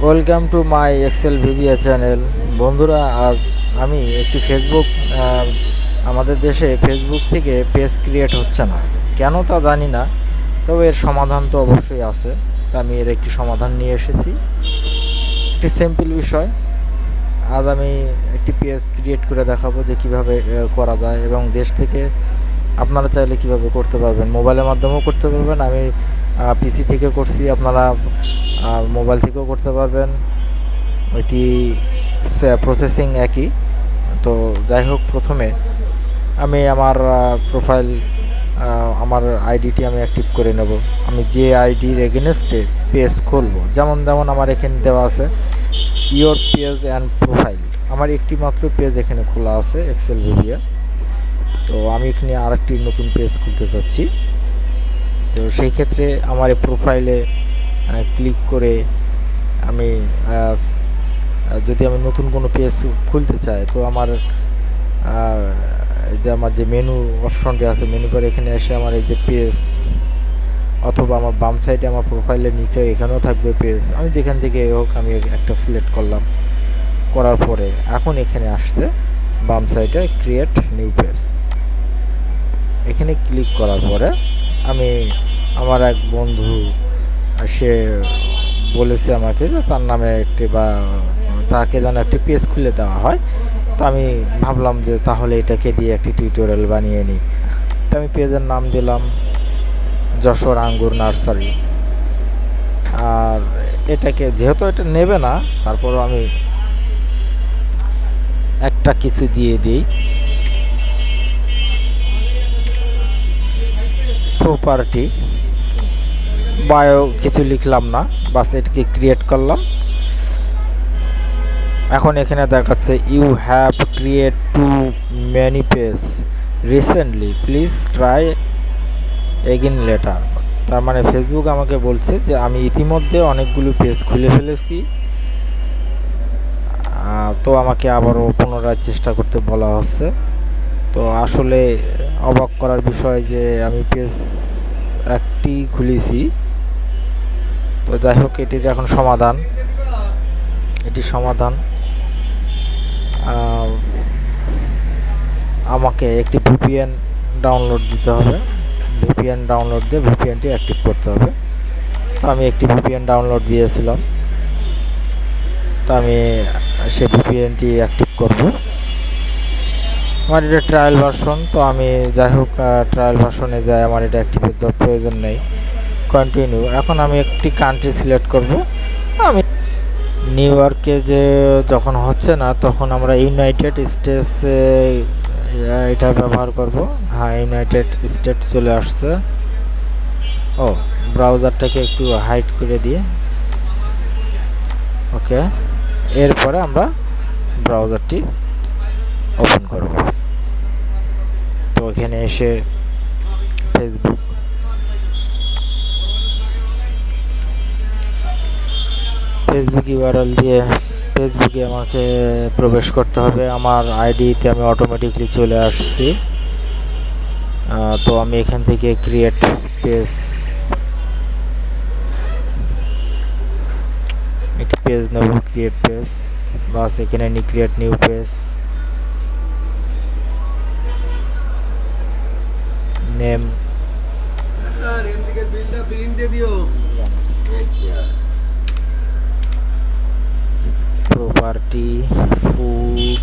Welcome to my Excel ভিভিয়া channel. বন্ধুরা, আজ আমি একটি ফেসবুক আমাদের দেশে ফেসবুক থেকে পেজ ক্রিয়েট হচ্ছে না, কেন তা জানি না, তবে এর সমাধান তো অবশ্যই আছে। তা আমি এর একটি সমাধান নিয়ে এসেছি। একটি সিম্পল বিষয়। আজ আমি একটি পেজ ক্রিয়েট করে দেখাবো যে কীভাবে করা যায়, এবং দেশ থেকে আপনারা চাইলে কিভাবে করতে পারবেন। মোবাইলের মাধ্যমেও করতে পারবেন, আমি পিসি থেকে করছি, আপনারা মোবাইল থেকেও করতে পারবেন। এটি প্রসেসিং একই। তো যাই হোক, প্রথমে আমি আমার প্রোফাইল, আমার আইডিটি আমি অ্যাক্টিভ করে নেব। আমি যে আইডির এগেনস্টে পেজ খুলব, যেমন আমার এখানে দেওয়া আছে ইয়োর পেজ অ্যান্ড প্রোফাইল। আমার একটি মাত্র পেজ এখানে খোলা আছে, এক্সেল ভিভিয়া। তো আমি এখানে আরেকটি নতুন পেজ খুলতে চাচ্ছি। তো সেই ক্ষেত্রে আমার এই প্রোফাইলে ক্লিক করে আমি যদি আমি নতুন কোনো পেজ খুলতে চাই, তো আমার এই যে আমার যে মেনু অপশনটি আছে, মেনু করে এখানে এসে আমার এই যে পেজ, অথবা আমার বাম সাইডে আমার প্রোফাইলের নিচে এখানেও থাকবে পেজ। আমি যেখান থেকে হোক আমি একটা সিলেক্ট করলাম, করার পরে এখন এখানে আসছে বাম সাইডে ক্রিয়েট নিউ পেজ। এখানে ক্লিক করার পরে আমি আমার এক বন্ধু, সে বলেছে আমাকে যে তার নামে একটি বা তাকে যেন একটি পেজ খুলে দেওয়া হয়। তো আমি ভাবলাম যে তাহলে এটাকে দিয়ে একটি টিউটোরিয়াল বানিয়ে নিই। তো আমি পেজের নাম দিলাম যশোর আঙ্গুর নার্সারি। আর এটাকে যেহেতু এটা নেবে না, তারপরও আমি একটা কিছু দিয়ে দিই, প্রপার্টি। বায়ো কিছু লিখলাম না, বাস এটাকে ক্রিয়েট করলাম। এখন এখানে দেখাচ্ছে you have create too many page recently, please try again later. তার মানে ফেসবুক আমাকে বলছে যে আমি ইতিমধ্যে অনেকগুলো পেজ খুলে ফেলেছি, তো আমাকে আবারও পুনরায় চেষ্টা করতে বলা হচ্ছে। তো আসলে অবাক করার বিষয় যে আমি পেজ একটি খুলেছি। তো যাই হোক, এটির এখন সমাধান, আমাকে একটি ভিপিএন ডাউনলোড দিতে হবে। ভিপিএন ডাউনলোড দিয়ে ভিপিএনটি অ্যাক্টিভ করতে হবে। তো আমি একটি ভিপিএন ডাউনলোড দিয়েছিলাম, তো আমি সেই ভিপিএনটি অ্যাক্টিভ করব। আমার এটা ট্রায়াল ভার্সন, তো আমি যাই হোক ট্রায়াল ভার্সনে যাই, আমার এটা অ্যাক্টিভের প্রয়োজন নেই। কন্টিনিউ। এখন আমি একটি কান্ট্রি সিলেক্ট করব। আমি নিউ ইয়র্কে যে যখন হচ্ছে না, তখন আমরা ইউনাইটেড স্টেটসে এটা ব্যবহার করব। হ্যাঁ, ইউনাইটেড স্টেট চলে আসছে। ও, ব্রাউজারটাকে একটু হাইড করে দিয়ে, ওকে। এরপরে আমরা ব্রাউজারটি ওপেন করব। তো এখানে এসে ফেসবুক ইউআরএল দিয়ে ফেসবুকে আমাকে প্রবেশ করতে হবে। আমার আইডিতে আমি অটোমেটিকলি চলে আসছি। তো আমি এখান থেকে ক্রিয়েট পেজ, একটি পেজ নেব, ক্রিয়েট পেজ, বাস এখানে create new page, name, property, food,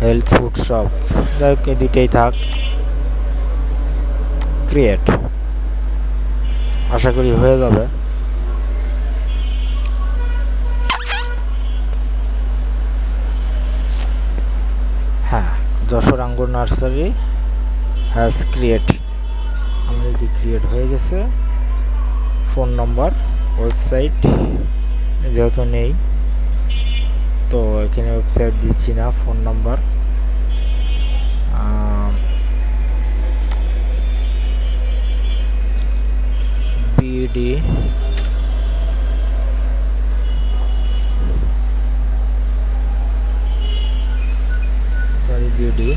health food shop, যাই হোক দুইটাই থাক। ক্রিয়েট, আশা করি হয়ে যাবে। হ্যাঁ, যশোর আঙ্গুর nursery has create, already create হয়ে গেছে। ফোন নম্বর, ওয়েবসাইট যেহেতু নেই, তো এখানে ওয়েবসাইট দিচ্ছি না, ফোন নম্বর, বিডি, বিডি,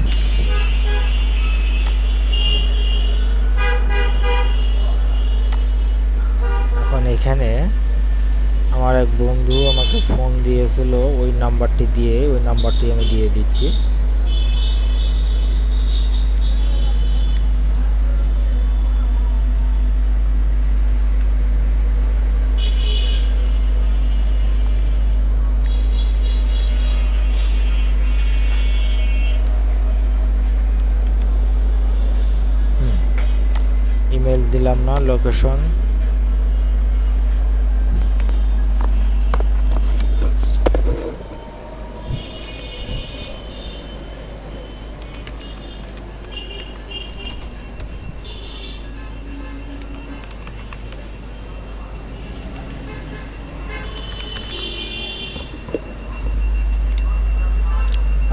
এখানে আমার এক বন্ধু আমাকে ফোন দিয়েছিল, ওই নাম্বারটি আমি দিয়ে দিচ্ছি। ইমেল দিলাম না, লোকেশন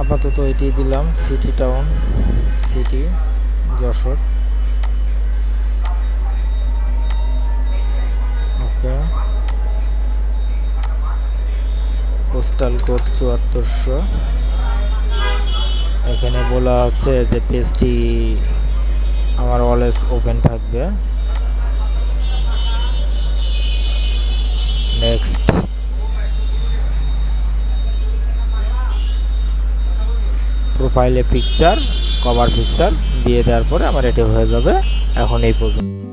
আপাতত এটি দিলাম, সিটি যশোর। ওকে, পোস্টাল কোড 7400। এখানে বলা হচ্ছে যে পেজটি আমার অলওয়েজ ওপেন থাকবে। নেক্সট, প্রোফাইলে পিকচার, কভার পিকচার দিয়ে দেওয়ার পরে আমার এটি হয়ে যাবে। এখন এই পর্যন্ত।